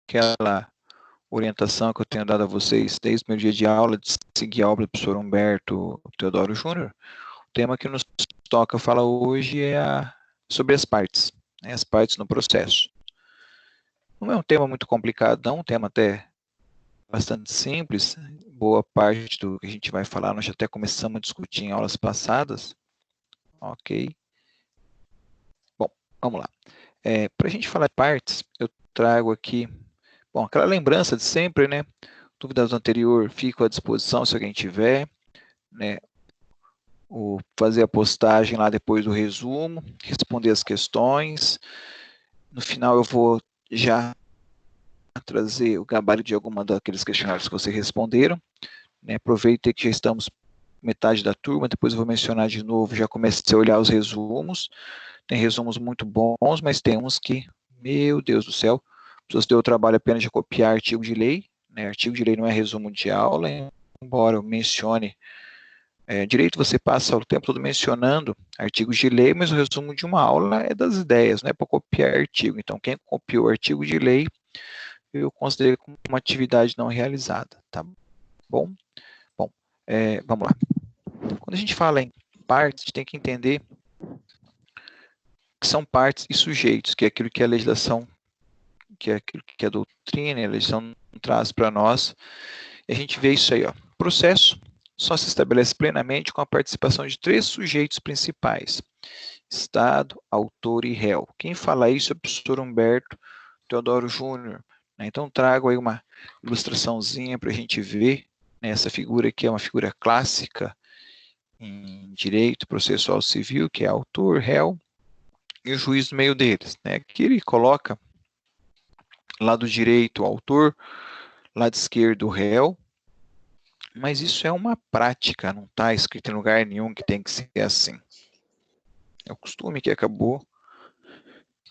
aquela orientação que eu tenho dado a vocês desde o meu dia de aula, de seguir a obra do professor Humberto Teodoro Júnior. O tema que nos toca falar hoje é sobre as partes, né, as partes no processo. Não é um tema muito complicado, não, um tema até bastante simples. Boa parte do que a gente vai falar nós já até começamos a discutir em aulas passadas. Ok. Bom, vamos lá. Para a gente falar de partes, eu trago aqui, bom, aquela lembrança de sempre, né? Dúvidas do anterior, fico à disposição se alguém tiver, né? Fazer a postagem lá depois do resumo, responder as questões. No final eu vou já trazer o gabarito de alguma daqueles questionários que vocês responderam, né? Aproveitei que já estamos metade da turma, depois eu vou mencionar de novo, já comecei a olhar os resumos. Tem resumos muito bons, mas tem uns que, meu Deus do céu, as pessoas deu o trabalho apenas de copiar artigo de lei, né? Artigo de lei não é resumo de aula, embora eu mencione, direito você passa o tempo todo mencionando artigos de lei, mas o resumo de uma aula é das ideias, não é para copiar artigo. Então, quem copiou artigo de lei, eu considerei como uma atividade não realizada, tá bom? Bom, vamos lá. Quando a gente fala em partes, a gente tem que entender que são partes e sujeitos, que é aquilo que a legislação, que é aquilo que a doutrina e a legislação traz para nós. E a gente vê isso aí, ó. Processo só se estabelece plenamente com a participação de 3 sujeitos principais: Estado, autor e réu. Quem fala isso é o professor Humberto Teodoro Júnior. Né? Então, trago aí uma ilustraçãozinha para a gente ver, né, essa figura aqui é uma figura clássica em direito processual civil, que é autor, réu, e o juiz no meio deles. Né? Aqui ele coloca lado direito o autor, lado esquerdo o réu, mas isso é uma prática, não está escrito em lugar nenhum que tem que ser assim. É o costume que acabou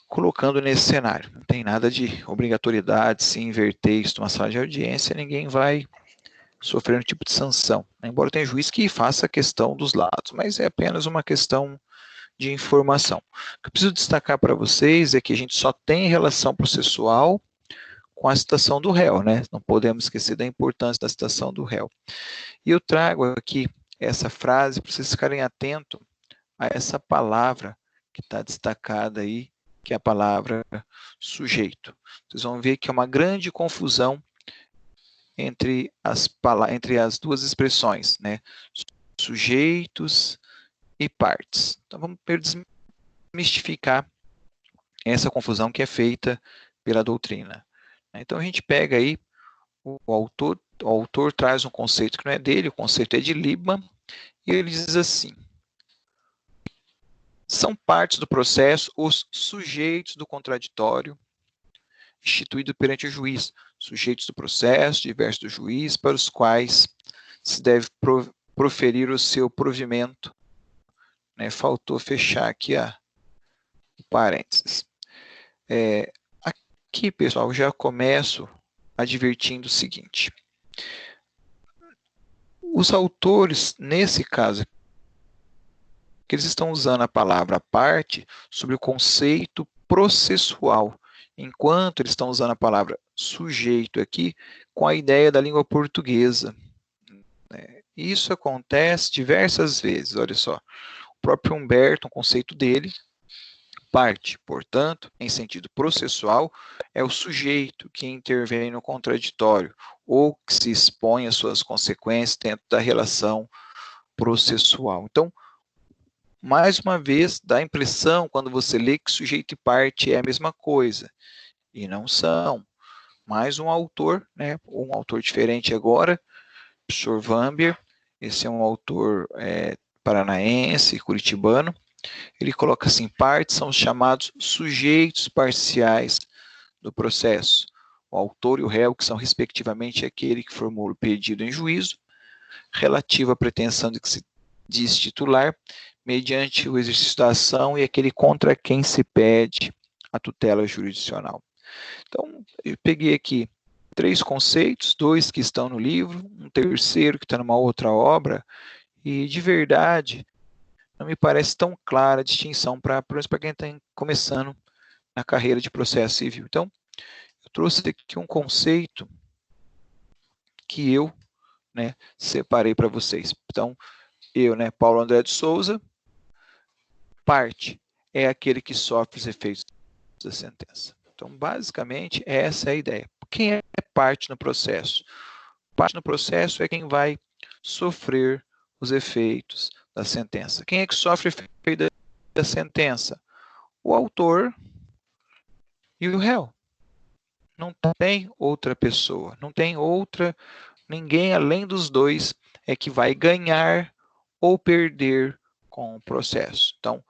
colocando nesse cenário. Não tem nada de obrigatoriedade, se inverter isso numa sala de audiência, ninguém vai sofrer um tipo de sanção. Embora tenha juiz que faça a questão dos lados, mas é apenas uma questão de informação. O que eu preciso destacar para vocês é que a gente só tem relação processual com a citação do réu, né? Não podemos esquecer da importância da citação do réu. E eu trago aqui essa frase para vocês ficarem atentos a essa palavra que está destacada aí, que é a palavra sujeito. Vocês vão ver que é uma grande confusão entre as duas expressões, né? Sujeitos e partes. Então vamos desmistificar essa confusão que é feita pela doutrina. Então a gente pega aí o autor traz um conceito que não é dele, o conceito é de Liebman, e ele diz assim: são partes do processo os sujeitos do contraditório instituído perante o juiz, sujeitos do processo, diversos do juiz, para os quais se deve proferir o seu provimento. Né? Faltou fechar aqui o parênteses. Aqui, pessoal, já começo advertindo o seguinte: os autores, nesse caso, que eles estão usando a palavra parte sobre o conceito processual, enquanto eles estão usando a palavra sujeito aqui com a ideia da língua portuguesa. Isso acontece diversas vezes, olha só. O próprio Humberto, um conceito dele, parte, portanto, em sentido processual, é o sujeito que intervém no contraditório ou que se expõe às suas consequências dentro da relação processual. Então, mais uma vez, dá a impressão, quando você lê, que sujeito e parte é a mesma coisa, e não são. Mais um autor, né, um autor diferente agora, professor Vambier, esse é um autor paranaense, curitibano, ele coloca assim: partes são os chamados sujeitos parciais do processo. O autor e o réu, que são respectivamente aquele que formula o pedido em juízo, relativo à pretensão de que se diz titular, mediante o exercício da ação, e aquele contra quem se pede a tutela jurisdicional. Então, eu peguei aqui 3 conceitos, 2 que estão no livro, um terceiro que está numa outra obra, e de verdade não me parece tão clara a distinção para quem está começando na carreira de processo civil. Então, eu Eu trouxe aqui um conceito que eu, né, separei para vocês. Então, eu, né, Paulo André de Souza, parte é aquele que sofre os efeitos da sentença. Então, basicamente, essa é a ideia. Quem é parte no processo? Parte no processo é quem vai sofrer os efeitos da sentença. Quem é que sofre o efeito da sentença? O autor e o réu. Não tem outra pessoa, não tem ninguém além dos dois é que vai ganhar ou perder com o processo. Então,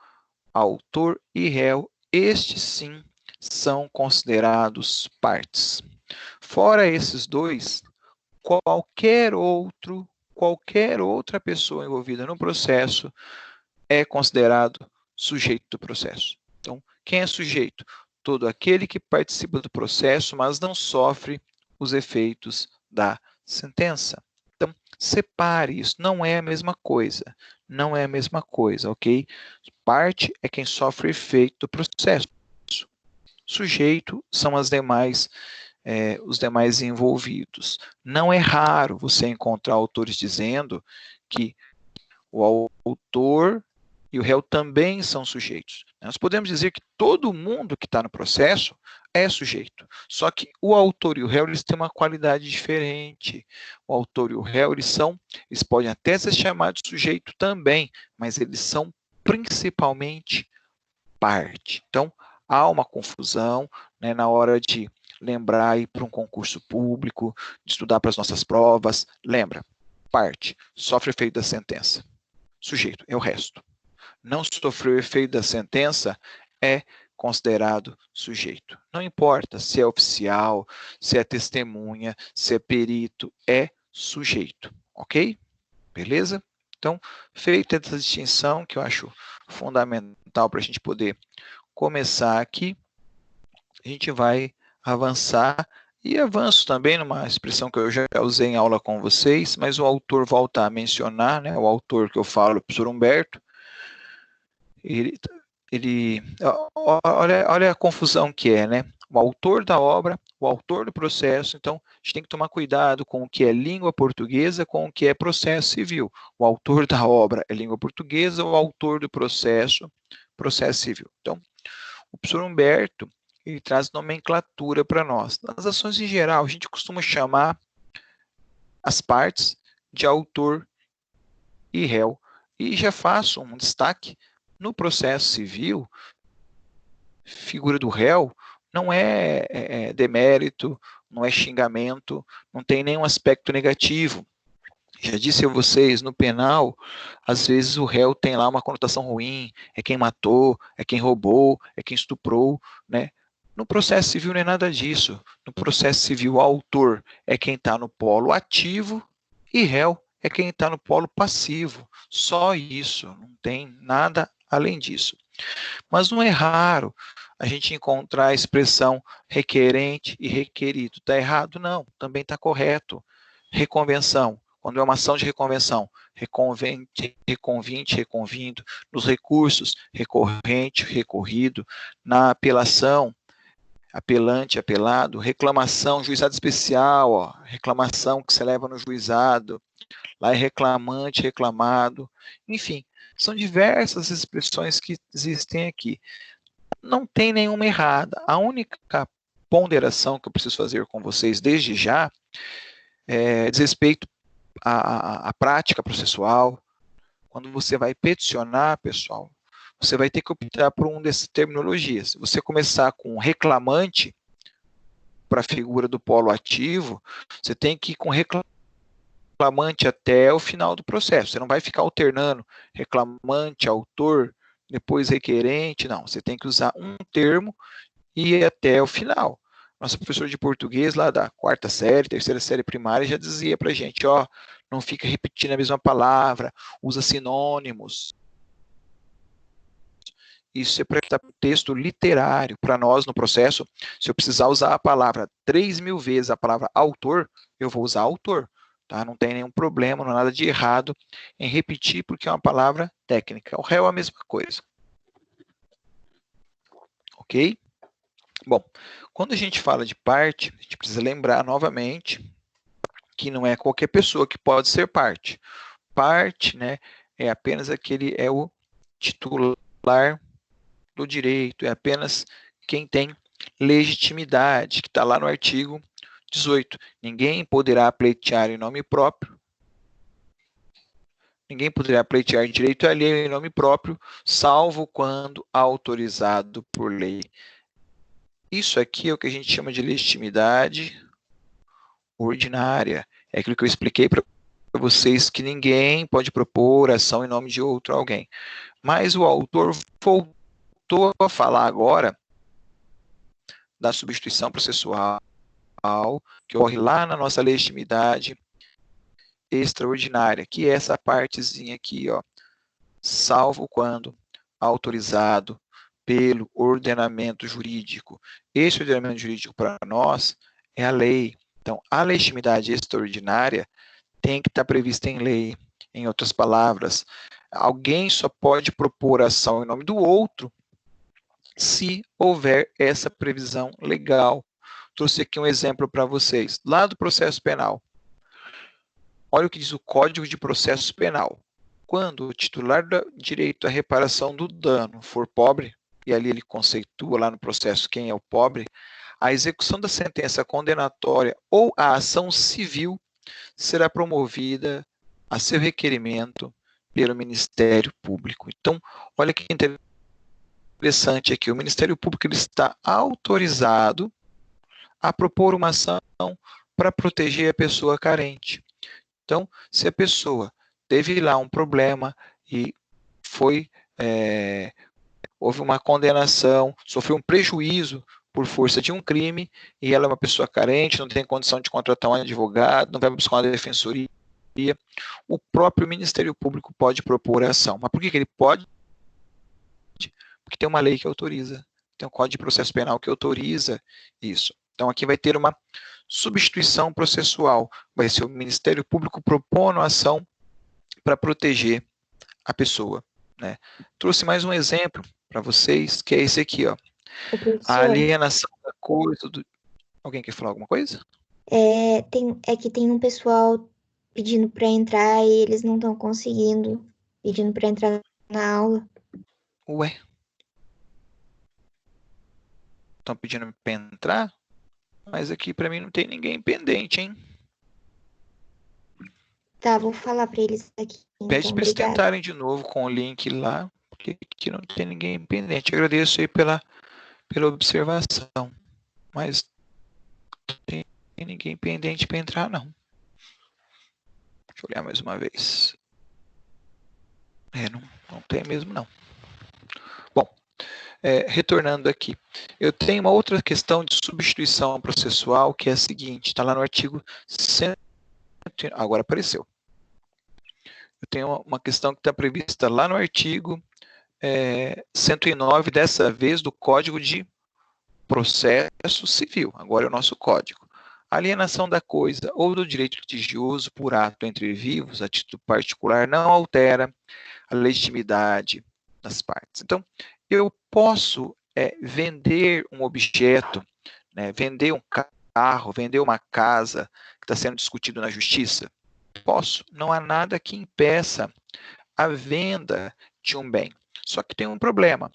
autor e réu, estes sim são considerados partes. Fora esses dois, qualquer outra pessoa envolvida no processo é considerado sujeito do processo. Então, quem é sujeito? Todo aquele que participa do processo, mas não sofre os efeitos da sentença. Então, separe isso, não é a mesma coisa. Não é a mesma coisa, ok? Parte é quem sofre o efeito do processo. Sujeito são os demais envolvidos. Não é raro você encontrar autores dizendo que o autor e o réu também são sujeitos. Nós podemos dizer que todo mundo que está no processo é sujeito. Só que o autor e o réu eles têm uma qualidade diferente. O autor e o réu eles podem até ser chamados de sujeito também, mas eles são principalmente parte. Então, há uma confusão, né, na hora de lembrar ir para um concurso público, de estudar para as nossas provas. Lembra, parte, sofre efeito da sentença. Sujeito, é o resto. Não sofreu o efeito da sentença, é considerado sujeito. Não importa se é oficial, se é testemunha, se é perito, é sujeito, ok? Beleza? Então, feita essa distinção, que eu acho fundamental para a gente poder começar aqui, a gente vai avançar, e avanço também numa expressão que eu já usei em aula com vocês, mas o autor volta a mencionar, né, o autor que eu falo, o professor Humberto, olha a confusão que é, né? O autor da obra, o autor do processo, então a gente tem que tomar cuidado com o que é língua portuguesa, com o que é processo civil. O autor da obra é língua portuguesa, o autor do processo, processo civil. Então, o professor Humberto, ele traz nomenclatura para nós. Nas ações em geral, a gente costuma chamar as partes de autor e réu. E já faço um destaque, no processo civil, figura do réu não é demérito, não é xingamento, não tem nenhum aspecto negativo. Já disse a vocês, no penal, às vezes o réu tem lá uma conotação ruim, é quem matou, é quem roubou, é quem estuprou, né? No processo civil não é nada disso. No processo civil, o autor é quem está no polo ativo e réu é quem está no polo passivo. Só isso, não tem nada além disso. Mas não é raro a gente encontrar a expressão requerente e requerido. Está errado? Não, também está correto. Reconvenção, quando é uma ação de reconvenção, reconvente, reconvinte, reconvindo, nos recursos, recorrente, recorrido, na apelação, apelante, apelado, reclamação, juizado especial, ó, reclamação que se leva no juizado, lá é reclamante, reclamado, enfim, são diversas expressões que existem aqui. Não tem nenhuma errada. A única ponderação que eu preciso fazer com vocês desde já diz respeito à prática processual. Quando você vai peticionar, pessoal, você vai ter que optar por uma dessas terminologias. Se você começar com reclamante para a figura do polo ativo, você tem que ir com reclamante até o final do processo. Você não vai ficar alternando reclamante, autor, depois requerente, não. Você tem que usar um termo e ir até o final. Nosso professor de português, lá da quarta série, terceira série primária, já dizia para a gente, ó, não fica repetindo a mesma palavra, usa sinônimos. Isso é para texto literário. Para nós, no processo, se eu precisar usar a palavra 3.000 vezes a palavra autor, eu vou usar autor. Tá? Não tem nenhum problema, não há nada de errado em repetir, porque é uma palavra técnica. O réu é a mesma coisa. Ok? Bom, Quando a gente fala de parte, a gente precisa lembrar novamente que não é qualquer pessoa que pode ser parte. Parte, né, é apenas é o titular do direito, é apenas quem tem legitimidade, que está lá no artigo 18. Ninguém poderá pleitear em nome próprio, ninguém poderá pleitear direito alheio em nome próprio, salvo quando autorizado por lei. Isso aqui é o que a gente chama de legitimidade ordinária. É aquilo que eu expliquei para vocês, que ninguém pode propor ação em nome de outro alguém. Mas o autor voltou a falar agora da substituição processual, que ocorre lá na nossa legitimidade extraordinária, que é essa partezinha aqui, ó, salvo quando autorizado pelo ordenamento jurídico. Esse ordenamento jurídico para nós é a lei. Então, a legitimidade extraordinária tem que estar prevista em lei. Em outras palavras, alguém só pode propor ação em nome do outro se houver essa previsão legal. Trouxe aqui um exemplo para vocês, lá do processo penal. Olha o que diz o Código de Processo Penal. Quando o titular do direito à reparação do dano for pobre, e ali ele conceitua lá no processo quem é o pobre, a execução da sentença condenatória ou a ação civil será promovida a seu requerimento pelo Ministério Público. Então, olha que interessante aqui, o Ministério Público ele está autorizado a propor uma ação para proteger a pessoa carente. Então, se a pessoa teve lá um problema e houve uma condenação, sofreu um prejuízo por força de um crime, e ela é uma pessoa carente, não tem condição de contratar um advogado, não vai buscar uma defensoria, o próprio Ministério Público pode propor a ação. Mas por que ele pode? Porque tem uma lei que autoriza, tem um Código de Processo Penal que autoriza isso. Então, aqui vai ter uma substituição processual, vai ser o Ministério Público propondo a ação para proteger a pessoa, né? Trouxe mais um exemplo para vocês, que é esse aqui, ó. A alienação da coisa. Alguém quer falar alguma coisa? É que tem um pessoal pedindo para entrar e eles não estão conseguindo, pedindo para entrar na aula. Ué? Estão pedindo para entrar? Mas aqui para mim não tem ninguém pendente, hein? Tá, vou falar para eles aqui. Pede Então, para eles obrigada. tentarem de novo com o link lá, porque aqui não tem ninguém pendente. Eu agradeço aí pela observação, mas não tem ninguém pendente para entrar, não. Deixa eu olhar mais uma vez. Não tem mesmo, não. Bom, retornando aqui, eu tenho uma outra questão de substituição processual, que é a seguinte, está lá no artigo 100, agora apareceu. Eu tenho uma questão que está prevista lá no artigo 109, dessa vez, do Código de Processo Civil, agora é o nosso código. A alienação da coisa ou do direito litigioso por ato entre vivos, a título particular, não altera a legitimidade das partes. Então, eu posso vender um objeto, né, vender um carro, vender uma casa que está sendo discutido na justiça? Posso. Não há nada que impeça a venda de um bem. Só que tem um problema,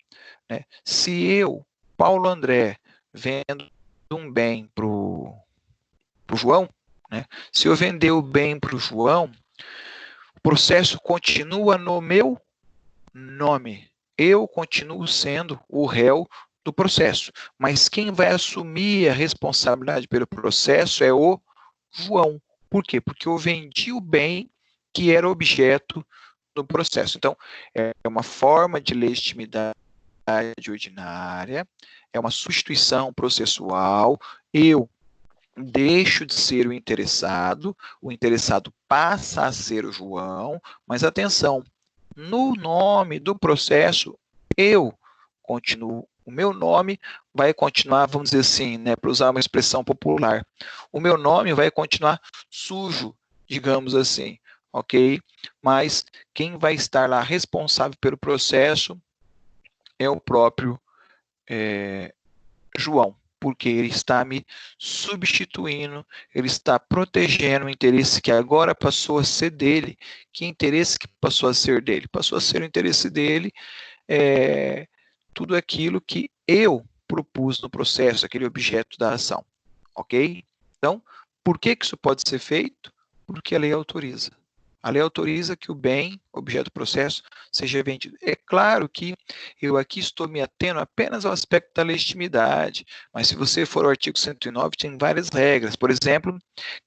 né? Se eu, Paulo André, vendo um bem para o João, né? Se eu vender o bem para o João, o processo continua no meu nome. Eu continuo sendo o réu do processo, mas quem vai assumir a responsabilidade pelo processo é o João. Por quê? Porque eu vendi o bem que era objeto do processo. Então, é uma forma de legitimidade ordinária, é uma substituição processual, eu deixo de ser o interessado passa a ser o João, mas atenção, no nome do processo, eu continuo, o meu nome vai continuar, vamos dizer assim, né, para usar uma expressão popular, o meu nome vai continuar sujo, digamos assim, ok? Mas quem vai estar lá responsável pelo processo é o próprio João. porque ele está me substituindo, ele está protegendo o interesse que agora passou a ser dele. Que interesse que passou a ser dele? Passou a ser o interesse dele, tudo aquilo que eu propus no processo, aquele objeto da ação, ok? Então, por que isso pode ser feito? Porque a lei autoriza. A lei autoriza que o bem, objeto do processo, seja vendido. É claro que eu aqui estou me atendo apenas ao aspecto da legitimidade, mas se você for ao artigo 109, tem várias regras. Por exemplo,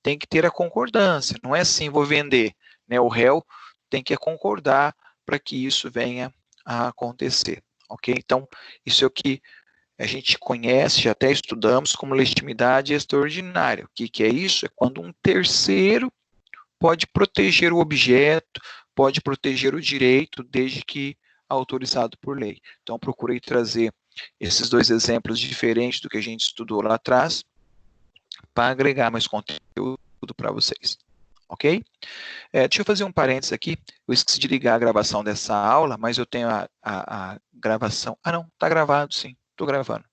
tem que ter a concordância. Não é assim, vou vender. Né? O réu tem que concordar para que isso venha a acontecer. Ok? Então, isso é o que a gente conhece, já até estudamos como legitimidade extraordinária. O que é isso? É quando um terceiro pode proteger o objeto, pode proteger o direito, desde que autorizado por lei. Então, procurei trazer esses dois exemplos diferentes do que a gente estudou lá atrás, para agregar mais conteúdo para vocês. Ok? Deixa eu fazer um parênteses aqui. Eu esqueci de ligar a gravação dessa aula, mas eu tenho a gravação. Ah, não, está gravado, sim. Estou gravando.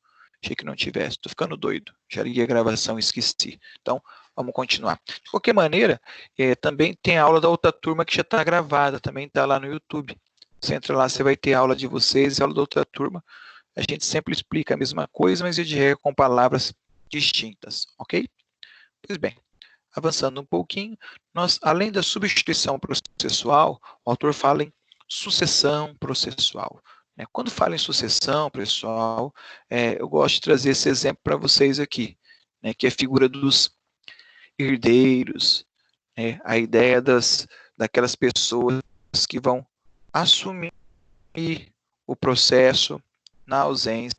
Achei que não tivesse. Estou ficando doido. Já liguei a gravação e esqueci. Então, vamos continuar. De qualquer maneira, também tem a aula da outra turma que já está gravada. Também está lá no YouTube. Você entra lá, você vai ter a aula de vocês e a aula da outra turma. A gente sempre explica a mesma coisa, mas de regra com palavras distintas. Ok? Pois bem. Avançando um pouquinho, nós, além da substituição processual, o autor fala em sucessão processual. Quando fala em sucessão processual, eu gosto de trazer esse exemplo para vocês aqui, que é a figura dos herdeiros, a ideia daquelas pessoas que vão assumir o processo na ausência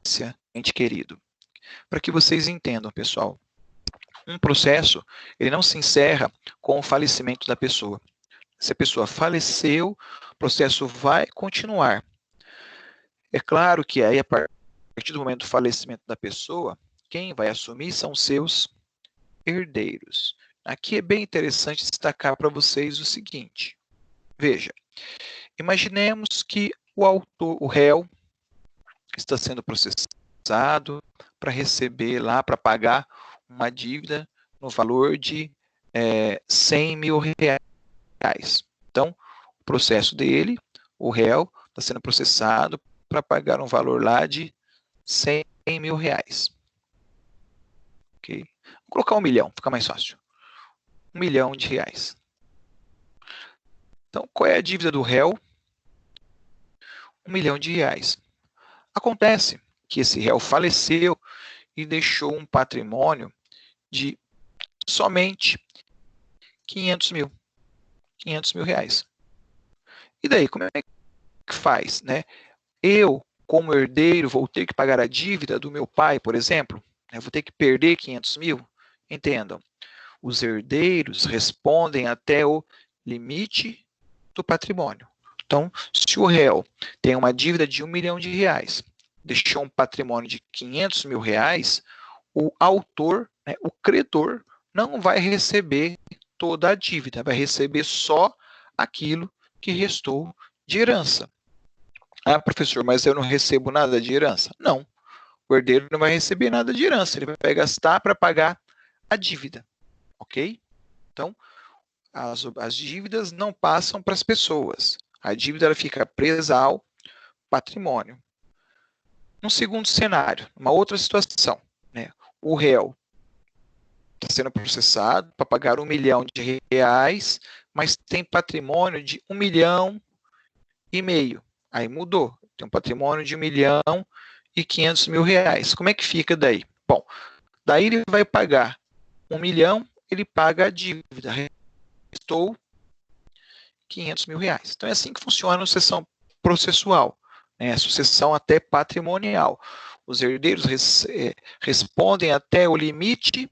do ente querido. Para que vocês entendam, pessoal, um processo, ele não se encerra com o falecimento da pessoa. Se a pessoa faleceu, o processo vai continuar. É claro que aí, a partir do momento do falecimento da pessoa, quem vai assumir são seus herdeiros. Aqui é bem interessante destacar para vocês o seguinte. Veja, imaginemos que o réu está sendo processado para receber lá, para pagar uma dívida no valor de 100 mil reais. Então, o processo dele, o réu, está sendo processado para pagar um valor lá de 100 mil reais. Okay? Vou colocar 1 milhão, fica mais fácil. 1 milhão de reais. Então, qual é a dívida do réu? 1 milhão de reais. Acontece que esse réu faleceu e deixou um patrimônio de somente 500 mil reais. E daí, como é que faz? Eu, como herdeiro, vou ter que pagar a dívida do meu pai, por exemplo? Eu vou ter que perder 500 mil? Entendam, os herdeiros respondem até o limite do patrimônio. Então, se o réu tem uma dívida de 1 milhão de reais, deixou um patrimônio de 500 mil reais, o autor, o credor, não vai receber toda a dívida, vai receber só aquilo que restou de herança. Ah, professor, mas eu não recebo nada de herança? Não, o herdeiro não vai receber nada de herança, ele vai gastar para pagar a dívida, ok? Então, as dívidas não passam para as pessoas, a dívida ela fica presa ao patrimônio. Um segundo cenário, uma outra situação, o réu está sendo processado para pagar 1 milhão de reais, mas tem patrimônio de 1,5 milhão. Aí mudou, tem um patrimônio de 1 milhão e 500 mil reais. Como é que fica daí? Bom, daí ele vai pagar 1 milhão, ele paga a dívida, restou 500 mil reais. Então é assim que funciona a sucessão processual, a sucessão até patrimonial. Os herdeiros respondem até o limite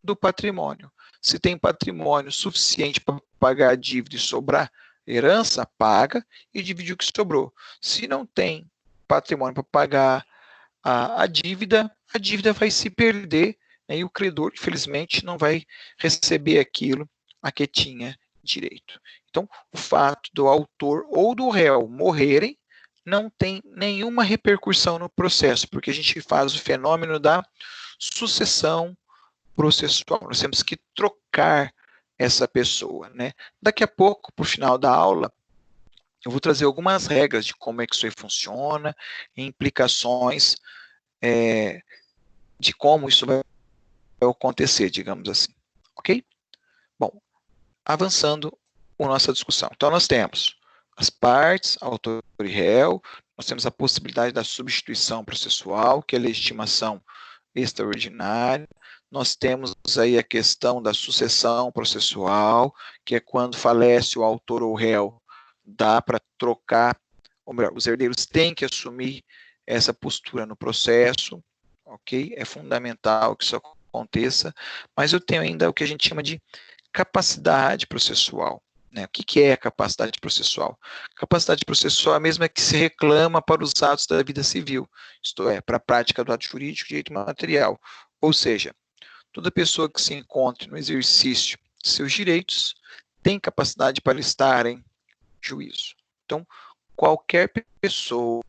do patrimônio. Se tem patrimônio suficiente para pagar a dívida e sobrar herança, paga e divide o que sobrou. Se não tem patrimônio para pagar a dívida vai se perder, e o credor, infelizmente, não vai receber aquilo a que tinha direito. Então, o fato do autor ou do réu morrerem não tem nenhuma repercussão no processo, porque a gente faz o fenômeno da sucessão processual. Nós temos que trocar essa pessoa, né? Daqui a pouco, para o final da aula, eu vou trazer algumas regras de como é que isso aí funciona, implicações de como isso vai acontecer, digamos assim. Ok? Bom, avançando com nossa discussão. Então, nós temos as partes, autor e réu, nós temos a possibilidade da substituição processual, que é a legitimação extraordinária, nós temos aí a questão da sucessão processual, que é quando falece o autor ou réu, dá para trocar, ou melhor, os herdeiros têm que assumir essa postura no processo, ok? É fundamental que isso aconteça, mas eu tenho ainda o que a gente chama de capacidade processual. Né? O que é a capacidade processual? Capacidade processual é a mesma que se reclama para os atos da vida civil, isto é, para a prática do ato jurídico e direito material. Ou seja, toda pessoa que se encontre no exercício de seus direitos tem capacidade para estar em juízo. Então, qualquer pessoa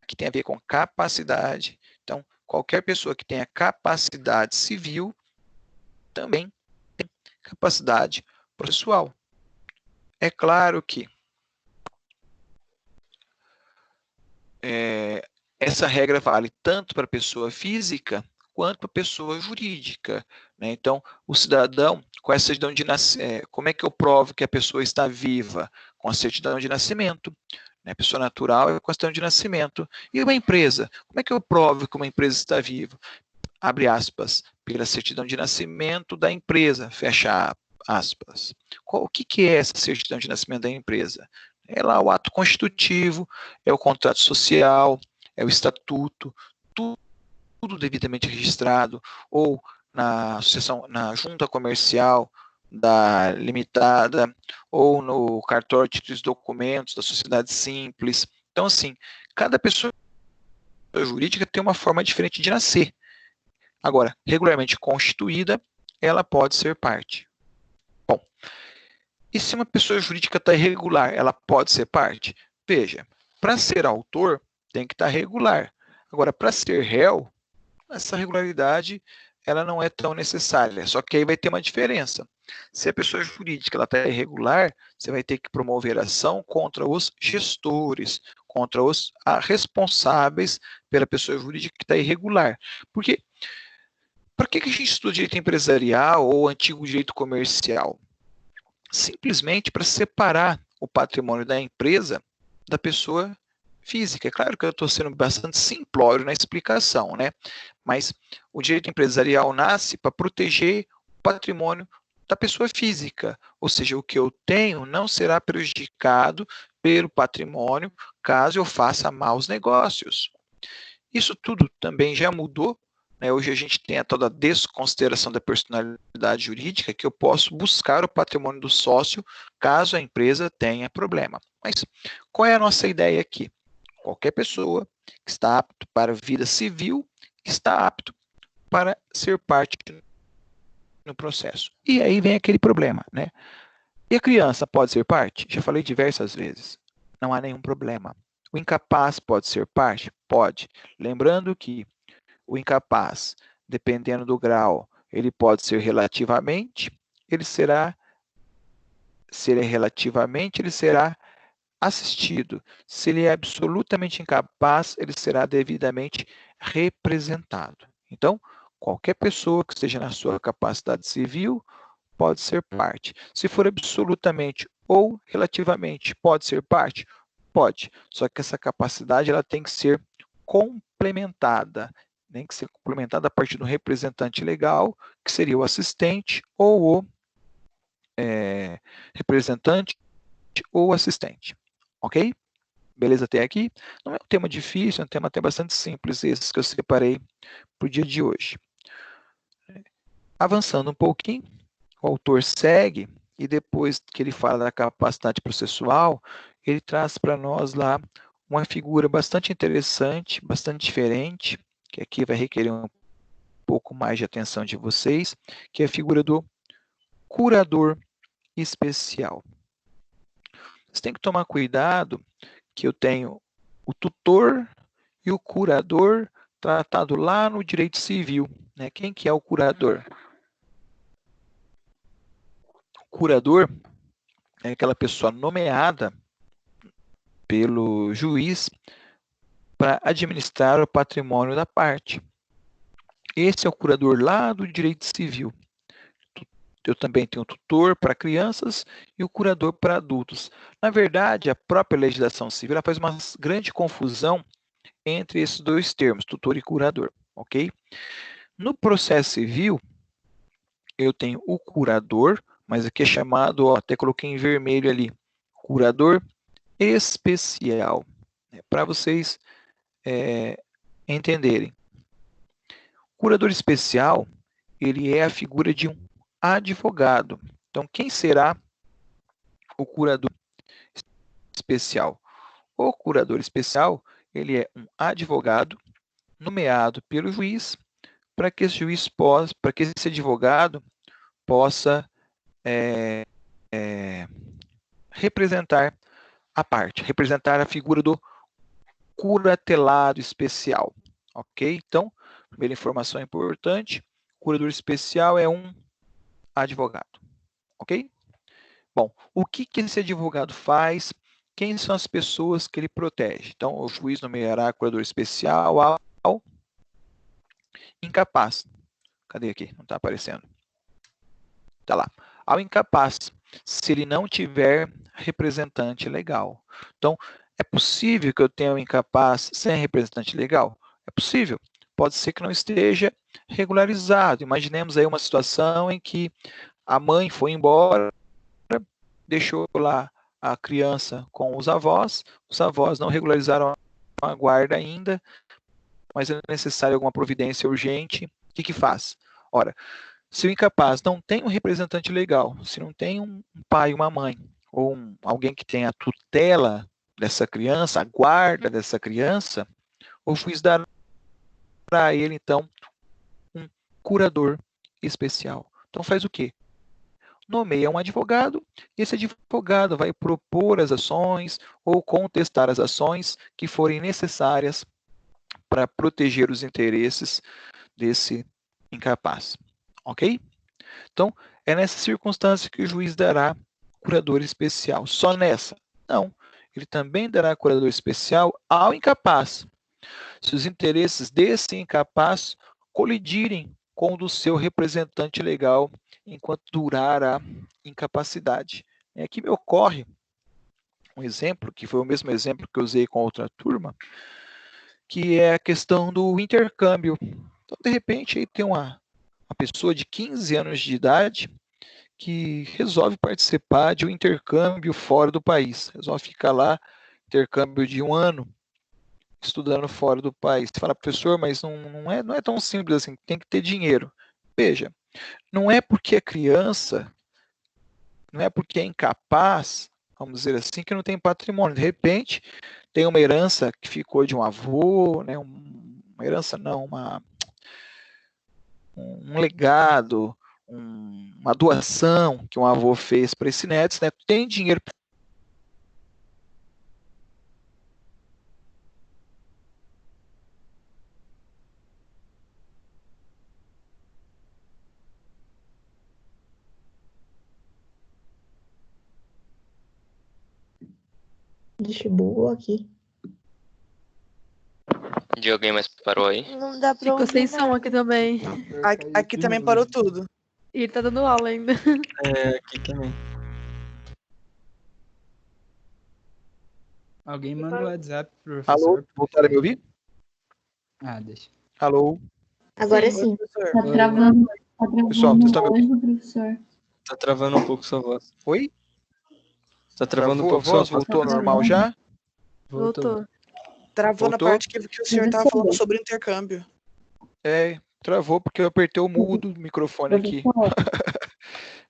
que tem a ver com capacidade, então, qualquer pessoa que tenha capacidade civil também tem capacidade processual. É claro que essa regra vale tanto para a pessoa física quanto para a pessoa jurídica. Né? Então, o cidadão, com a certidão de nascimento, como é que eu provo que a pessoa está viva? Com a certidão de nascimento. Né? A pessoa natural é com a certidão de nascimento. E uma empresa, como é que eu provo que uma empresa está viva? Abre aspas, pela certidão de nascimento da empresa, fecha aspas. O que é essa certidão de nascimento da empresa? É lá o ato constitutivo, é o contrato social, é o estatuto, tudo devidamente registrado, ou na sucessão, na junta comercial da limitada, ou no cartório de títulos e documentos da sociedade simples. Então, assim, cada pessoa jurídica tem uma forma diferente de nascer. Agora, regularmente constituída, ela pode ser parte. Bom, e se uma pessoa jurídica está irregular, ela pode ser parte? Veja, para ser autor, tem que estar regular. Agora, para ser réu, essa regularidade ela não é tão necessária, só que aí vai ter uma diferença. Se a pessoa jurídica está irregular, você vai ter que promover ação contra os gestores, contra os responsáveis pela pessoa jurídica que está irregular. Porque para que a gente estuda direito empresarial ou antigo direito comercial? Simplesmente para separar o patrimônio da empresa da pessoa física. É claro que eu estou sendo bastante simplório na explicação, né? Mas o direito empresarial nasce para proteger o patrimônio da pessoa física, ou seja, o que eu tenho não será prejudicado pelo patrimônio caso eu faça maus negócios. Isso tudo também já mudou, né? Hoje a gente tem a tal da desconsideração da personalidade jurídica, que eu posso buscar o patrimônio do sócio caso a empresa tenha problema. Mas qual é a nossa ideia aqui? Qualquer pessoa que está apto para a vida civil está apto para ser parte no processo. E aí vem aquele problema, né? E a criança pode ser parte? Já falei diversas vezes. Não há nenhum problema. O incapaz pode ser parte? Pode. Lembrando que o incapaz, dependendo do grau, ele pode ser relativamente, se ele é relativamente, ele será assistido. Se ele é absolutamente incapaz, ele será devidamente representado. Então, qualquer pessoa que esteja na sua capacidade civil pode ser parte. Se for absolutamente ou relativamente, pode ser parte? Pode. Só que essa capacidade ela tem que ser complementada. Tem que ser complementada a partir do representante legal, que seria o assistente ou o representante ou assistente. Ok? Beleza até aqui? Não é um tema difícil, é um tema até bastante simples, esses que eu separei para o dia de hoje. Avançando um pouquinho, o autor segue e depois que ele fala da capacidade processual, ele traz para nós lá uma figura bastante interessante, bastante diferente, que aqui vai requerer um pouco mais de atenção de vocês, que é a figura do curador especial. Você tem que tomar cuidado que eu tenho o tutor e o curador tratado lá no direito civil, né? Quem que é o curador? O curador é aquela pessoa nomeada pelo juiz para administrar o patrimônio da parte. Esse é o curador lá do direito civil. Eu também tenho o tutor para crianças e o curador para adultos. Na verdade, a própria legislação civil ela faz uma grande confusão entre esses dois termos, tutor e curador, ok? No processo civil, eu tenho o curador, mas aqui é chamado, ó, até coloquei em vermelho ali, curador especial, né, para vocês entenderem. O curador especial, ele é a figura de um advogado. Então, quem será o curador especial? O curador especial, ele é um advogado nomeado pelo juiz para que esse juiz possa, para que esse advogado possa representar a parte, representar a figura do curatelado especial, ok? Então, primeira informação importante, o curador especial é um advogado, ok? Bom, o que esse advogado faz? Quem são as pessoas que ele protege? Então, o juiz nomeará curador especial ao incapaz. Cadê aqui? Não está aparecendo. Está lá. Ao incapaz, se ele não tiver representante legal. Então, é possível que eu tenha um incapaz sem representante legal? É possível. Pode ser que não esteja regularizado. Imaginemos aí uma situação em que a mãe foi embora, deixou lá a criança com os avós não regularizaram a guarda ainda, mas é necessário alguma providência urgente. O que faz? Ora, se o incapaz não tem um representante legal, se não tem um pai, uma mãe, ou alguém que tenha a tutela dessa criança, a guarda dessa criança, o juiz dará para ele, então, um curador especial. Então faz o quê? Nomeia um advogado, e esse advogado vai propor as ações ou contestar as ações que forem necessárias para proteger os interesses desse incapaz. Ok? Então, é nessa circunstância que o juiz dará curador especial. Só nessa? Não. Ele também dará curador especial ao incapaz, se os interesses desse incapaz colidirem com o do seu representante legal enquanto durar a incapacidade. Aqui me ocorre um exemplo, que foi o mesmo exemplo que eu usei com outra turma, que é a questão do intercâmbio. Então, de repente, aí tem uma pessoa de 15 anos de idade que resolve participar de um intercâmbio fora do país. Resolve ficar lá, intercâmbio de 1 ano, estudando fora do país. Você fala, professor, mas não é tão simples assim, tem que ter dinheiro. Veja, não é porque é criança, não é porque é incapaz, vamos dizer assim, que não tem patrimônio. De repente, tem uma herança que ficou de um avô, né, uma herança não, um legado, uma doação que um avô fez para esse neto, né, tem dinheiro. Ixi, bugou aqui. De alguém mais parou aí? Não dá pra Ficou ouvir sem som nada. aqui também. Aqui também parou tudo. E ele tá dando aula ainda. É, aqui também. Alguém manda o WhatsApp pro professor. Alô, voltaram a me ouvir? Ah, deixa. Alô? Agora Sim. sim. Professor. Tá travando Pessoal, vocês estão me hoje, professor. Tá travando um pouco sua voz. Oi? Tá travando um Travou a pouco sua voz? voz. Voltou ao normal já? Voltou. Travou na Voltou? parte que o senhor tava falando sobre intercâmbio. Travou porque eu apertei o mudo do microfone aqui. Professor,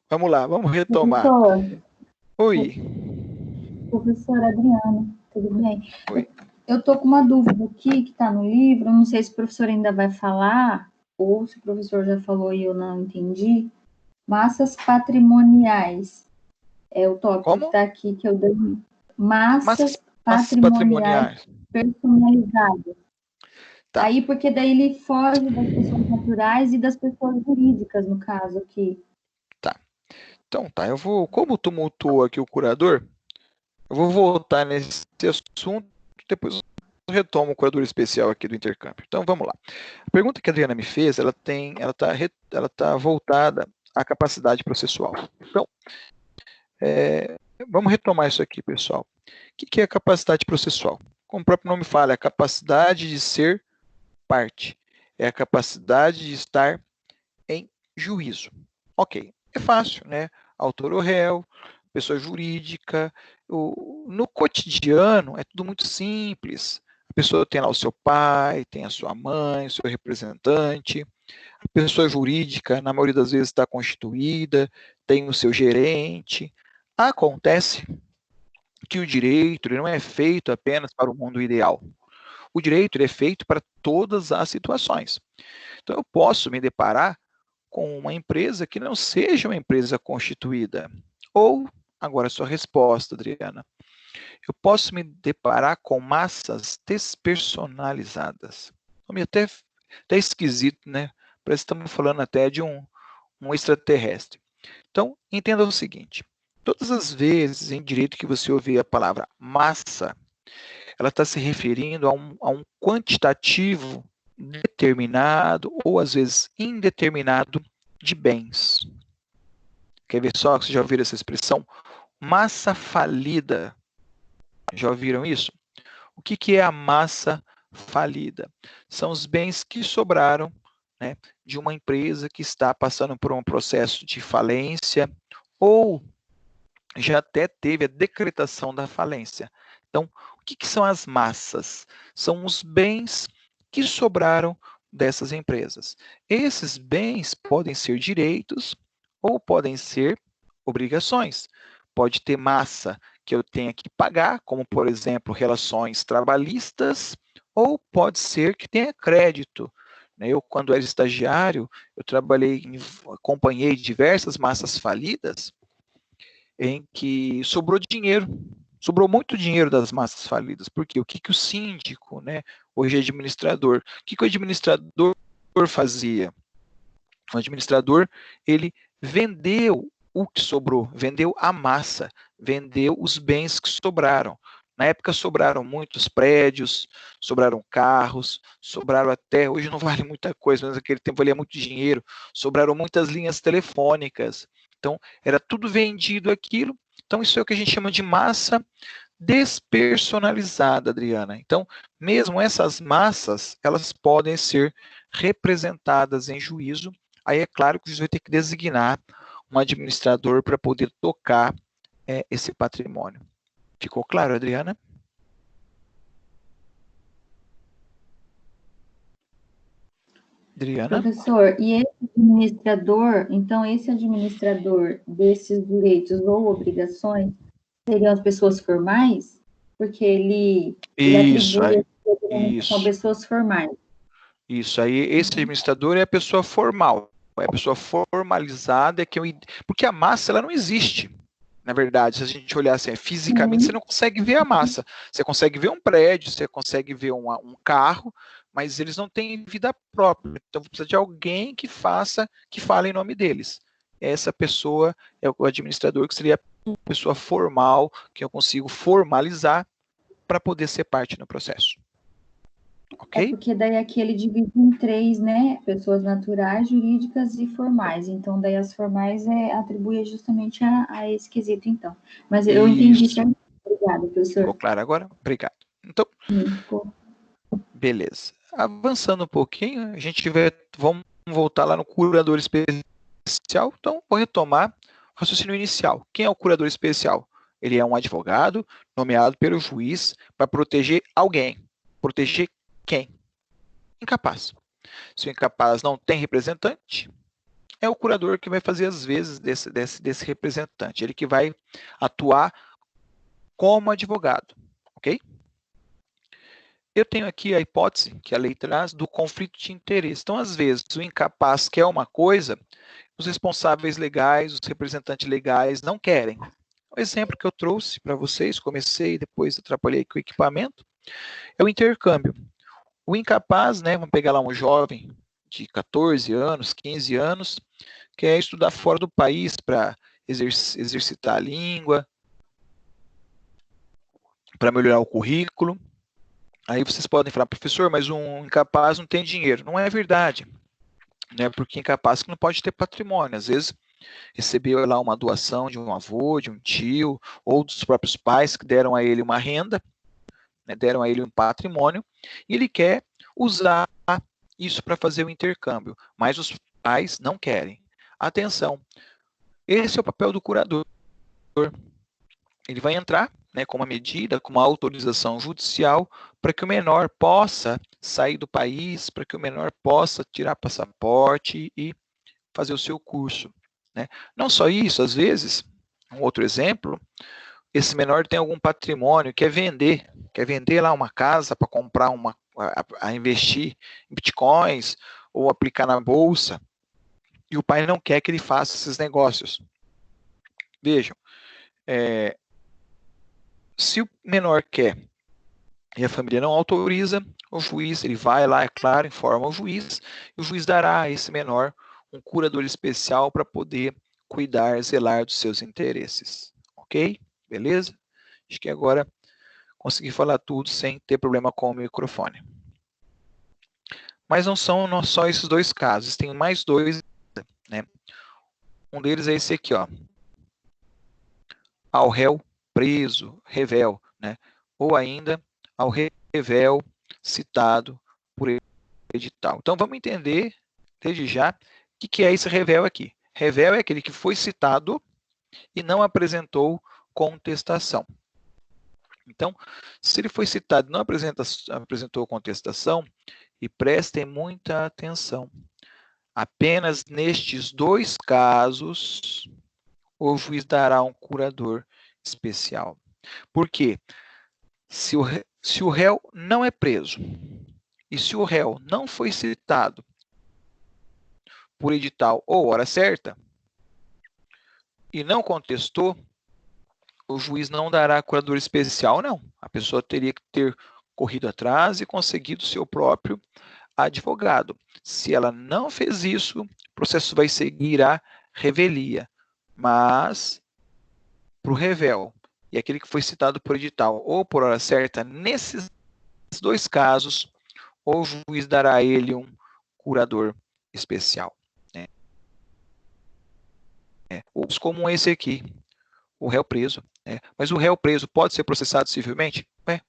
Vamos lá, vamos retomar. professor, Oi. professor Adriana, tudo bem? Oi. Eu tô com uma dúvida aqui que tá no livro, não sei se o professor ainda vai falar, ou se o professor já falou e eu não entendi. Massas patrimoniais. É o tópico Como? que tá aqui que eu dei. Massas Massas patrimoniais personalizadas. Tá. Aí, porque daí ele foge das pessoas naturais e das pessoas jurídicas, no caso aqui. Tá. Então, tá, eu vou, como tumultuou aqui o curador, eu vou voltar nesse assunto, depois eu retomo o curador especial aqui do intercâmbio. Então, vamos lá. A pergunta que a Adriana me fez, ela tá voltada à capacidade processual. Então, vamos retomar isso aqui, pessoal. O que é a capacidade processual? Como o próprio nome fala, é a capacidade de ser parte. É a capacidade de estar em juízo. Ok, é fácil, né? Autor ou réu, pessoa jurídica. No cotidiano é tudo muito simples. A pessoa tem lá o seu pai, tem a sua mãe, o seu representante. A pessoa jurídica, na maioria das vezes, está constituída, tem o seu gerente. Acontece que o direito ele não é feito apenas para o mundo ideal. O direito ele é feito para todas as situações. Então, eu posso me deparar com uma empresa que não seja uma empresa constituída. Ou, agora a sua resposta, Adriana, eu posso me deparar com massas despersonalizadas. Nome até esquisito, né? Parece que estamos falando até de um extraterrestre. Então, entenda o seguinte, todas as vezes em direito que você ouvir a palavra massa, ela está se referindo a um quantitativo determinado ou às vezes indeterminado de bens. Quer ver só? Vocês já ouviram essa expressão? Massa falida. Já ouviram isso? O que é a massa falida? São os bens que sobraram, né, de uma empresa que está passando por um processo de falência ou já até teve a decretação da falência. Então, o que são as massas? São os bens que sobraram dessas empresas. Esses bens podem ser direitos ou podem ser obrigações. Pode ter massa que eu tenha que pagar, como, por exemplo, relações trabalhistas, ou pode ser que tenha crédito. Eu, quando era estagiário, eu acompanhei diversas massas falidas em que sobrou dinheiro. Sobrou muito dinheiro das massas falidas. Por quê? O que o síndico, né, hoje é administrador, o que o administrador fazia? O administrador, ele vendeu o que sobrou, vendeu a massa, vendeu os bens que sobraram. Na época sobraram muitos prédios, sobraram carros, sobraram até, hoje não vale muita coisa, mas naquele tempo valia muito dinheiro, sobraram muitas linhas telefônicas. Então, era tudo vendido aquilo. Então, isso é o que a gente chama de massa despersonalizada, Adriana. Então, mesmo essas massas, elas podem ser representadas em juízo. Aí é claro que o juiz vai ter que designar um administrador para poder tocar esse patrimônio. Ficou claro, Adriana? Adriana? Professor, e esse administrador, então esse administrador desses direitos ou obrigações seriam as pessoas formais? Porque ele atribui são pessoas formais. Isso, aí esse administrador é a pessoa formal, é a pessoa formalizada, porque a massa ela não existe. Na verdade, se a gente olhar assim, fisicamente, você não consegue ver a massa. Você consegue ver um prédio, você consegue ver um carro, mas eles não têm vida própria. Então, precisa de alguém que fale em nome deles. Essa pessoa é o administrador, que seria a pessoa formal, que eu consigo formalizar para poder ser parte no processo. Ok? É porque daí aqui ele divide em 3, né? Pessoas naturais, jurídicas e formais. Então, daí as formais atribui justamente a esse quesito, então. Mas eu entendi certo. Obrigada, professor. Ficou claro agora? Obrigado. Então, beleza. Avançando um pouquinho, vamos voltar lá no curador especial. Então, vou retomar o raciocínio inicial. Quem é o curador especial? Ele é um advogado nomeado pelo juiz para proteger alguém. Proteger quem? Incapaz. Se o incapaz não tem representante, é o curador que vai fazer as vezes desse representante. Ele que vai atuar como advogado. Ok? Eu tenho aqui a hipótese que a lei traz do conflito de interesse. Então, às vezes, o incapaz quer uma coisa, os responsáveis legais, os representantes legais não querem. o exemplo que eu trouxe para vocês, comecei, depois atrapalhei com o equipamento, é o intercâmbio. O incapaz, né, vamos pegar lá um jovem de 14 anos, 15 anos, quer estudar fora do país para exercitar a língua, para melhorar o currículo. Aí vocês podem falar, professor, mas um incapaz não tem dinheiro. Não é verdade, né? Porque incapaz que não pode ter patrimônio. Às vezes recebeu lá uma doação de um avô, de um tio, ou dos próprios pais que deram a ele uma renda, né? Deram a ele um patrimônio, e ele quer usar isso para fazer o intercâmbio, mas os pais não querem. Atenção, esse é o papel do curador. Ele vai entrar, né, com uma medida, com uma autorização judicial, para que o menor possa sair do país, para que o menor possa tirar passaporte e fazer o seu curso, né? Não só isso, às vezes, um outro exemplo, esse menor tem algum patrimônio, quer vender lá uma casa para comprar a investir em bitcoins ou aplicar na bolsa, e o pai não quer que ele faça esses negócios. Vejam, se o menor quer e a família não autoriza, o juiz ele vai lá, é claro, informa o juiz, e o juiz dará a esse menor um curador especial para poder cuidar, zelar dos seus interesses. Ok? Beleza? Acho que agora consegui falar tudo sem ter problema com o microfone. Mas não são só esses dois casos, tem mais dois, né? Um deles é esse aqui, ó. Ao réu preso, revel, né? Ou ainda ao revel citado por edital. Então vamos entender desde já o que é esse revel aqui. Revel é aquele que foi citado e não apresentou contestação. Então, se ele foi citado e não apresentou contestação, e prestem muita atenção, apenas nestes dois casos o juiz dará um curador especial. Por quê? Se o réu não é preso e se o réu não foi citado por edital ou hora certa e não contestou, o juiz não dará curador especial, não. A pessoa teria que ter corrido atrás e conseguido seu próprio advogado. Se ela não fez isso, o processo vai seguir a revelia. Mas, para o revel e aquele que foi citado por edital ou por hora certa, nesses dois casos, o juiz dará a ele um curador especial. Outros como esse aqui, o réu preso. Mas o réu preso pode ser processado civilmente?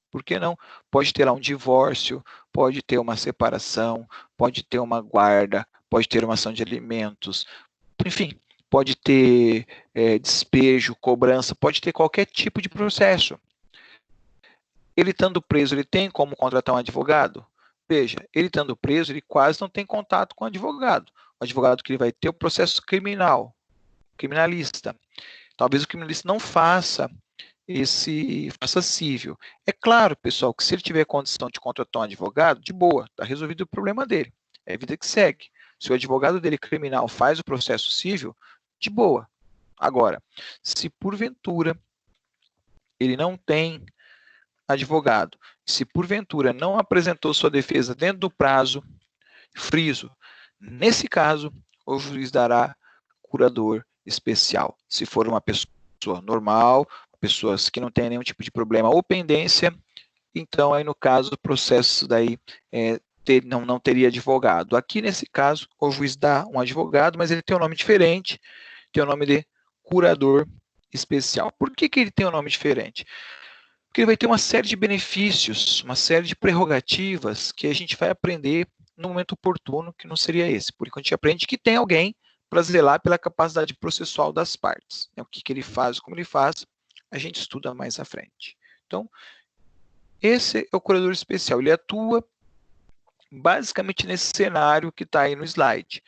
Por que não? Pode ter lá um divórcio, pode ter uma separação, pode ter uma guarda, pode ter uma ação de alimentos, enfim, pode ter despejo, cobrança, pode ter qualquer tipo de processo. Ele estando preso, ele tem como contratar um advogado? Veja, ele estando preso, ele quase não tem contato com o advogado. O advogado que ele vai ter o processo criminalista. Talvez o criminalista não faça cível. É claro, pessoal, que se ele tiver condição de contratar um advogado, de boa, está resolvido o problema dele. É a vida que segue. Se o advogado dele criminal faz o processo cível, de boa. Agora, se porventura ele não tem advogado, se porventura não apresentou sua defesa dentro do prazo, friso, nesse caso, o juiz dará curador especial. Se for uma pessoa normal, pessoas que não têm nenhum tipo de problema ou pendência, então aí no caso do processo daí não teria advogado. Aqui nesse caso o juiz dá um advogado, mas ele tem um nome diferente, tem o nome de curador especial. Por que ele tem um nome diferente? Porque ele vai ter uma série de benefícios, uma série de prerrogativas que a gente vai aprender no momento oportuno, que não seria esse. Por enquanto a gente aprende que tem alguém para zelar pela capacidade processual das partes. O que ele faz, como ele faz, a gente estuda mais à frente. Então, esse é o curador especial. Ele atua basicamente nesse cenário que está aí no slide.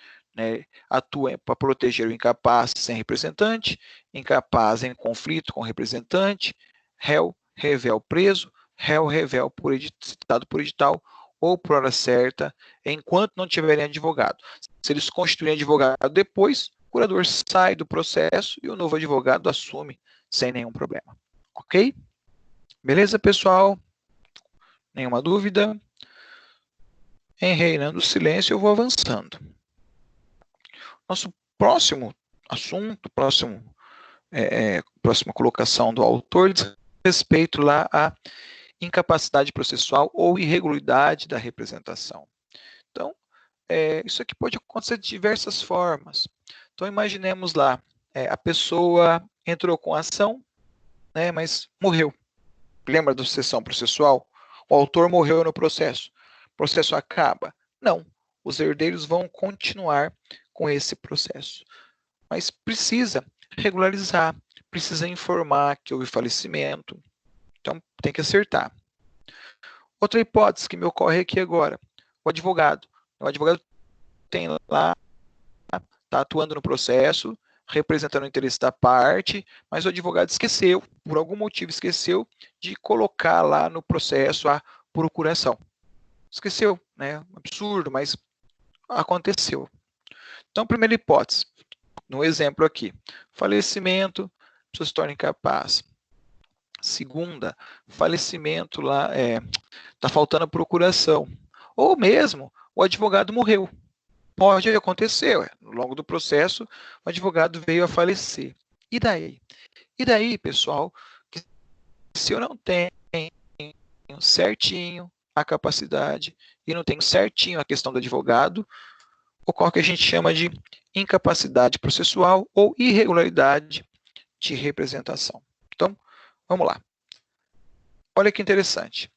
Atua para proteger o incapaz sem representante, incapaz em conflito com representante, réu, revel preso, réu, revel citado por edital ou por hora certa, enquanto não tiverem advogado. Se eles constituírem advogado depois, o curador sai do processo e o novo advogado assume sem nenhum problema. Ok? Beleza, pessoal? Nenhuma dúvida? Em reinando o silêncio, eu vou avançando. Nosso próximo assunto, próxima colocação do autor, diz respeito lá à incapacidade processual ou irregularidade da representação. Então, isso aqui pode acontecer de diversas formas. Então, imaginemos lá, a pessoa entrou com a ação, né, mas morreu. Lembra da sucessão processual? O autor morreu no processo. O processo acaba? Não. Os herdeiros vão continuar com esse processo. Mas precisa regularizar, precisa informar que houve falecimento. Então, tem que acertar. Outra hipótese que me ocorre aqui agora, o advogado. O advogado tem lá, está atuando no processo, representando o interesse da parte, mas o advogado esqueceu, por algum motivo esqueceu, de colocar lá no processo a procuração. Esqueceu, né? Absurdo, mas aconteceu. Então, primeira hipótese, no exemplo aqui, falecimento, a pessoa se torna incapaz. Segunda, falecimento lá, está faltando a procuração. Ou mesmo, o advogado morreu. Pode acontecer, no longo do processo, o advogado veio a falecer. E daí? E daí, pessoal, que se eu não tenho certinho a capacidade e não tenho certinho a questão do advogado, ocorre o que a gente chama de incapacidade processual ou irregularidade de representação. Então, vamos lá. Olha que interessante.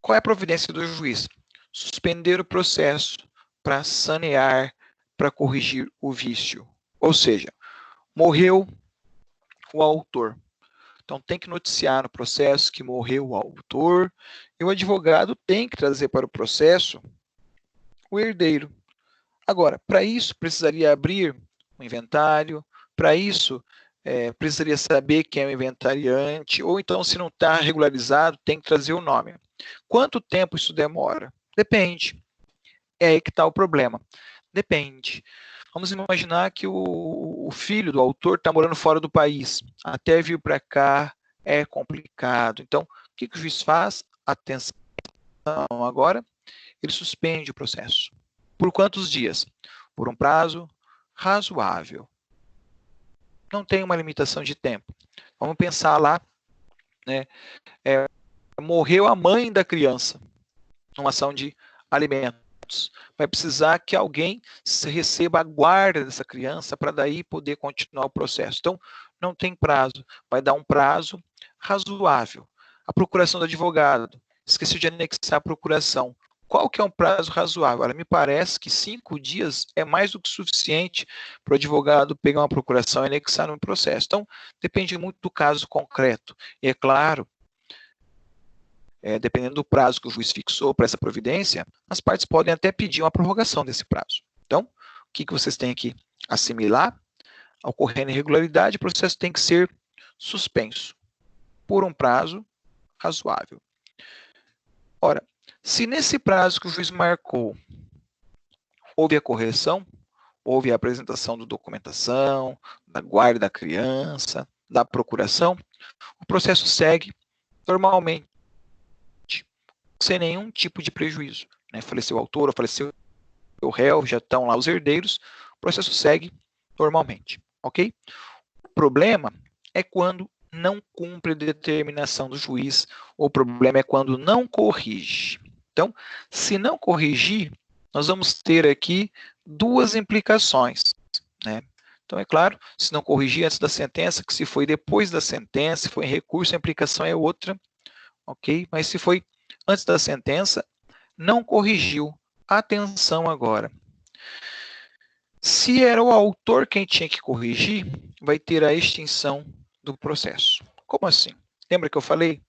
Qual é a providência do juiz? Suspender o processo para sanear, para corrigir o vício. Ou seja, morreu o autor. Então, tem que noticiar no processo que morreu o autor e o advogado tem que trazer para o processo o herdeiro. Agora, para isso, precisaria abrir um inventário, para isso, precisaria saber quem é o inventariante, ou então, se não está regularizado, tem que trazer o nome. Quanto tempo isso demora? Depende. É aí que está o problema. Depende. Vamos imaginar que o filho do autor está morando fora do país. Até vir para cá é complicado. Então, o que o juiz faz? Atenção agora, ele suspende o processo. Por quantos dias? Por um prazo razoável. Não tem uma limitação de tempo. Vamos pensar lá, né? Morreu a mãe da criança numa ação de alimentos. Vai precisar que alguém receba a guarda dessa criança para daí poder continuar o processo. Então, não tem prazo. Vai dar um prazo razoável. A procuração do advogado. Esqueci de anexar a procuração. Qual que é um prazo razoável? Olha, me parece que 5 dias é mais do que suficiente para o advogado pegar uma procuração e anexar no processo. Então, depende muito do caso concreto. E é claro, dependendo do prazo que o juiz fixou para essa providência, as partes podem até pedir uma prorrogação desse prazo. Então, o que vocês têm que assimilar? Ocorrendo irregularidade, o processo tem que ser suspenso por um prazo razoável. Ora, se nesse prazo que o juiz marcou houve a correção, houve a apresentação da documentação, da guarda da criança, da procuração, o processo segue normalmente, sem nenhum tipo de prejuízo. Né? Faleceu o autor, ou faleceu o réu, já estão lá os herdeiros, o processo segue normalmente. Ok? O problema é quando não cumpre a determinação do juiz, o problema é quando não corrige. Então, se não corrigir, nós vamos ter aqui 2 implicações. Né? Então, é claro, se não corrigir antes da sentença, que se foi depois da sentença, se foi em recurso, a implicação é outra. Ok? Mas se foi antes da sentença, não corrigiu. Atenção agora. Se era o autor quem tinha que corrigir, vai ter a extinção do processo. Como assim? Lembra que eu falei?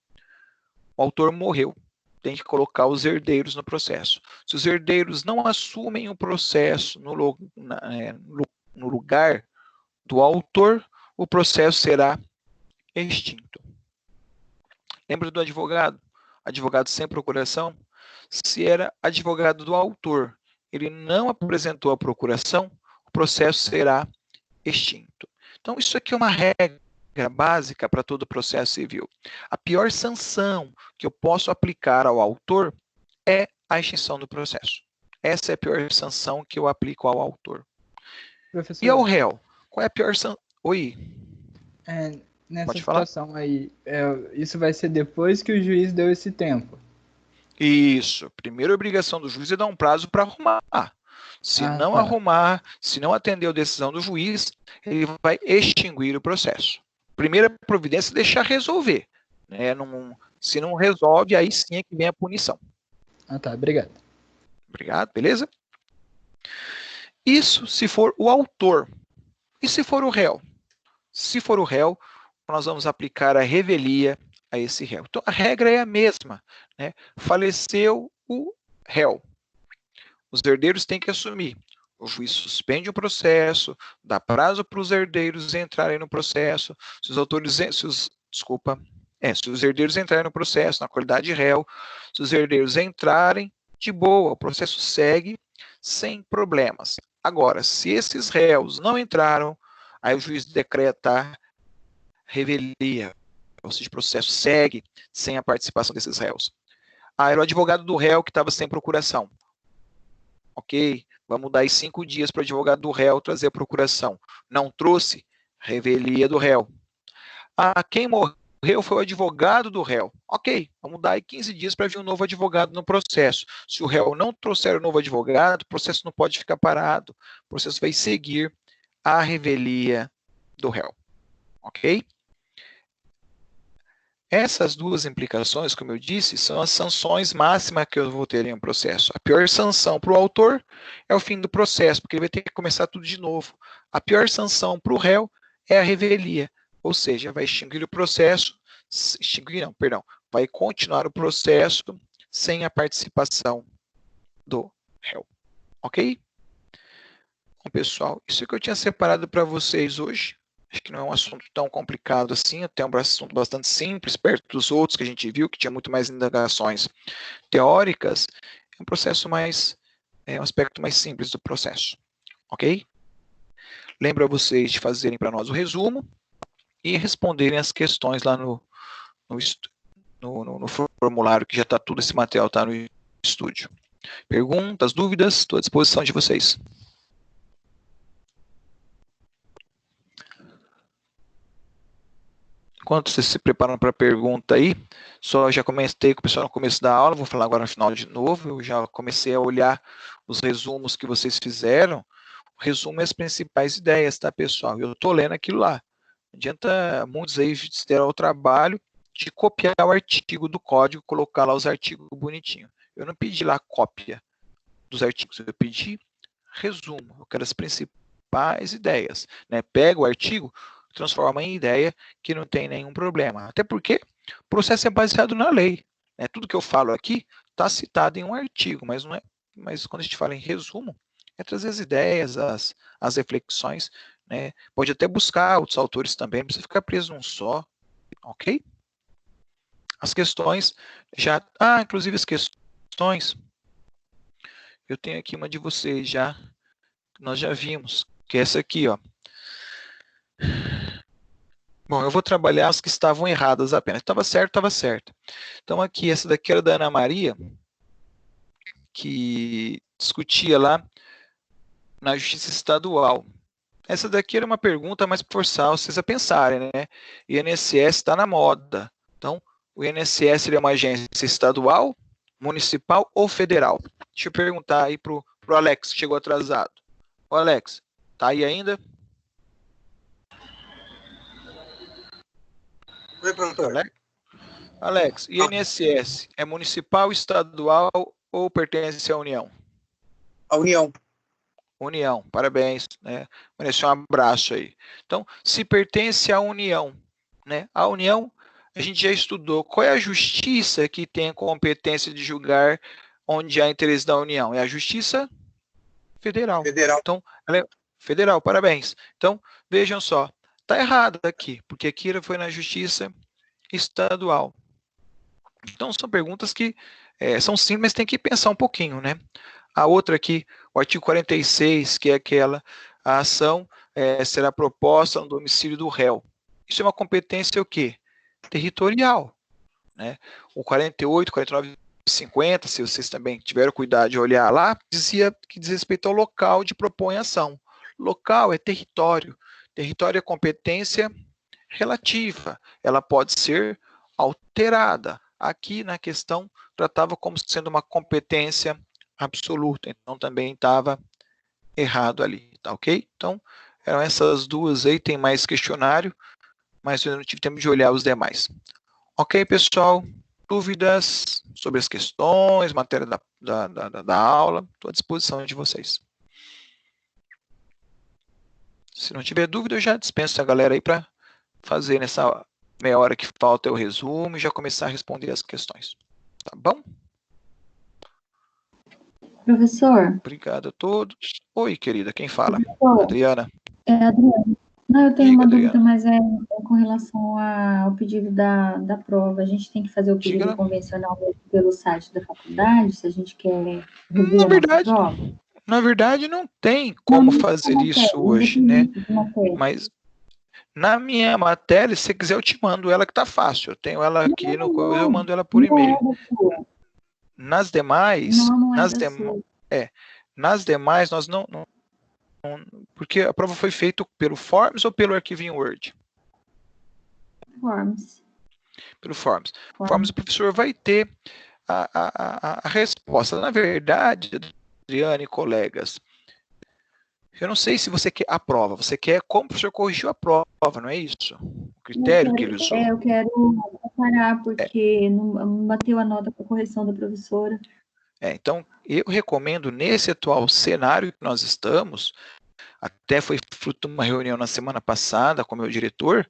O autor morreu. Tem que colocar os herdeiros no processo. Se os herdeiros não assumem o processo no lugar do autor, o processo será extinto. Lembra do advogado? Advogado sem procuração? Se era advogado do autor, ele não apresentou a procuração, o processo será extinto. Então, isso aqui é uma regra básica para todo processo civil. A pior sanção que eu posso aplicar ao autor é a extinção do processo. Essa é a pior sanção que eu aplico ao autor. Professor, E ao réu? Qual é a pior sanção? Oi. Nessa Pode falar? situação aí, isso vai ser depois que o juiz deu esse tempo. Isso. A primeira obrigação do juiz é dar um prazo para arrumar. Se não tá. arrumar, se não atender a decisão do juiz, ele vai extinguir o processo. Primeira providência é deixar resolver. Né? Se não resolve, aí sim é que vem a punição. Tá, obrigado. Obrigado, beleza? Isso se for o autor. E se for o réu? Se for o réu, nós vamos aplicar a revelia a esse réu. Então, a regra é a mesma. Né? Faleceu o réu. Os herdeiros têm que assumir. O juiz suspende o processo, dá prazo para os herdeiros entrarem no processo. Se os herdeiros entrarem no processo, na qualidade de réu, se os herdeiros entrarem, de boa, o processo segue sem problemas. Agora, se esses réus não entraram, aí o juiz decreta revelia, ou seja, o processo segue sem a participação desses réus. Era o advogado do réu que estava sem procuração. Ok, vamos dar aí 5 dias para o advogado do réu trazer a procuração. Não trouxe, revelia do réu. Quem morreu foi o advogado do réu. Ok, vamos dar aí 15 dias para vir um novo advogado no processo. Se o réu não trouxer um novo advogado, o processo não pode ficar parado. O processo vai seguir a revelia do réu. Ok? Essas duas implicações, como eu disse, são as sanções máximas que eu vou ter em um processo. A pior sanção para o autor é o fim do processo, porque ele vai ter que começar tudo de novo. A pior sanção para o réu é a revelia, ou seja, vai extinguir o processo, vai continuar o processo sem a participação do réu. Ok? Bom, pessoal, isso é o que eu tinha separado para vocês hoje. Acho que não é um assunto tão complicado assim, até um assunto bastante simples, perto dos outros que a gente viu, que tinha muito mais indagações teóricas. É um processo um aspecto mais simples do processo. Ok? Lembro a vocês de fazerem para nós o resumo e responderem as questões lá no formulário, que já está tudo, esse material está no estúdio. Perguntas, dúvidas, estou à disposição de vocês. Enquanto vocês se preparam para a pergunta aí, já comentei com o pessoal no começo da aula, vou falar agora no final de novo, eu já comecei a olhar os resumos que vocês fizeram, o resumo é as principais ideias, tá, pessoal? Eu estou lendo aquilo lá. Não adianta muitos aí se deram ao trabalho de copiar o artigo do código, colocar lá os artigos bonitinhos. Eu não pedi lá cópia dos artigos, eu pedi resumo, eu quero as principais ideias. Né? Pega o artigo, transforma em ideia, que não tem nenhum problema. Até porque o processo é baseado na lei. Né? Tudo que eu falo aqui está citado em um artigo, mas não é. Mas quando a gente fala em resumo, é trazer as ideias, as reflexões. Né? Pode até buscar outros autores também, não precisa ficar preso num só. Ok? As questões já. Inclusive as questões. Eu tenho aqui uma de vocês já. Nós já vimos. Que é essa aqui, ó. Bom, eu vou trabalhar as que estavam erradas apenas. Estava certo, estava certo. Então, aqui, essa daqui era da Ana Maria, que discutia lá na Justiça Estadual. Essa daqui era uma pergunta mais para forçar vocês a pensarem, né? INSS está na moda. Então, o INSS é uma agência estadual, municipal ou federal? Deixa eu perguntar aí para o Alex, que chegou atrasado. Ô, Alex, tá aí ainda? Oi, professor. Alex, INSS é municipal, estadual ou pertence à União? A União. União, parabéns, né? Merece um abraço aí. Então, se pertence à União, né? A União, a gente já estudou. Qual é a justiça que tem a competência de julgar onde há interesse da União? É a Justiça Federal. Então, ela é federal, parabéns. Então, vejam só. Está errado aqui, porque aqui foi na Justiça Estadual. Então, são perguntas que são simples, mas tem que pensar um pouquinho, né? A outra aqui, o artigo 46, que é a ação será proposta no domicílio do réu. Isso é uma competência o quê? Territorial, né? O 48, 49, 50, se vocês também tiveram cuidado de olhar lá, dizia que diz respeito ao local de propõe ação. Local é território. Território é competência relativa. Ela pode ser alterada. Aqui na questão tratava como sendo uma competência absoluta. Então também estava errado ali, tá ok? Então eram essas duas aí, tem mais questionário, mas eu não tive tempo de olhar os demais. Ok, pessoal? Dúvidas sobre as questões, matéria da aula, estou à disposição de vocês. Se não tiver dúvida, eu já dispenso a galera aí para fazer nessa meia hora que falta o resumo e já começar a responder as questões. Tá bom? Professor? Obrigado a todos. Oi, querida, quem fala? Professor, Adriana. Adriana. Não, eu tenho Diga, uma dúvida, Adriana. mas é com relação ao pedido da prova. A gente tem que fazer o pedido Diga. convencional pelo site da faculdade, se a gente quer rever a nossa prova? Na verdade, não tem como fazer isso hoje, né? Mas na minha matéria, se você quiser, eu te mando ela que tá fácil. Eu tenho ela aqui no coisa, eu mando ela por e-mail. Nas demais, nas demais nós não, porque a prova foi feita pelo Forms ou pelo arquivo em Word? Forms. Pelo Forms. Forms o professor vai ter a resposta. Na verdade, Adriane e colegas, eu não sei se você quer a prova, você quer como o professor corrigiu a prova, não é isso? O critério que ele usou. Eu quero comparar, porque não bateu a nota para correção da professora. Então, eu recomendo, nesse atual cenário que nós estamos, até foi fruto de uma reunião na semana passada com o meu diretor,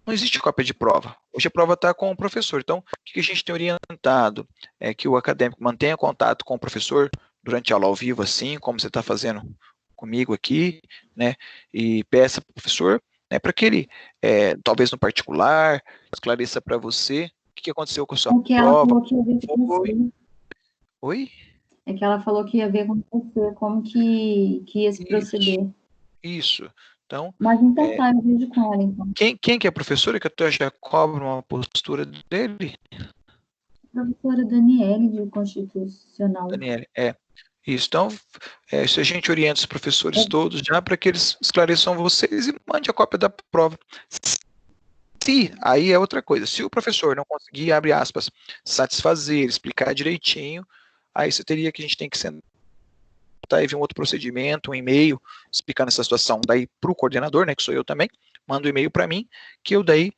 não existe cópia de prova. Hoje a prova está com o professor. Então, o que a gente tem orientado é que o acadêmico mantenha contato com o professor durante a aula ao vivo, assim, como você está fazendo comigo aqui, né, e peça para o professor, né, para que ele, talvez no particular, esclareça para você o que aconteceu com a sua prova. Ela falou que ia ver com você. Oi? É que ela falou que ia ver com você, como que ia se proceder. Isso. Então, mas então tá, eu vejo com ela, então. Quem que é a professora, que eu já cobro uma postura dele? Professora Daniele, de Constitucional. Daniele, isso. Então, se a gente orienta os professores todos já para que eles esclareçam vocês e mande a cópia da prova. Se, aí é outra coisa, se o professor não conseguir, abre aspas, satisfazer, explicar direitinho, aí você teria que a gente tem que sentar e ver um outro procedimento, um e-mail, explicando essa situação daí para o coordenador, né, que sou eu também, manda um e-mail para mim, que eu daí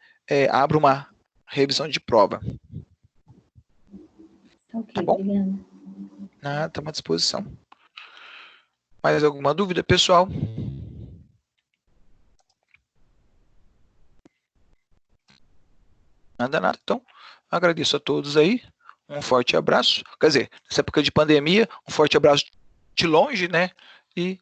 abro uma revisão de prova. Ok, tá bom? Obrigada. Estamos à disposição. Mais alguma dúvida, pessoal? Nada. Então, agradeço a todos aí. Um forte abraço. Quer dizer, nessa época de pandemia, um forte abraço de longe, né? E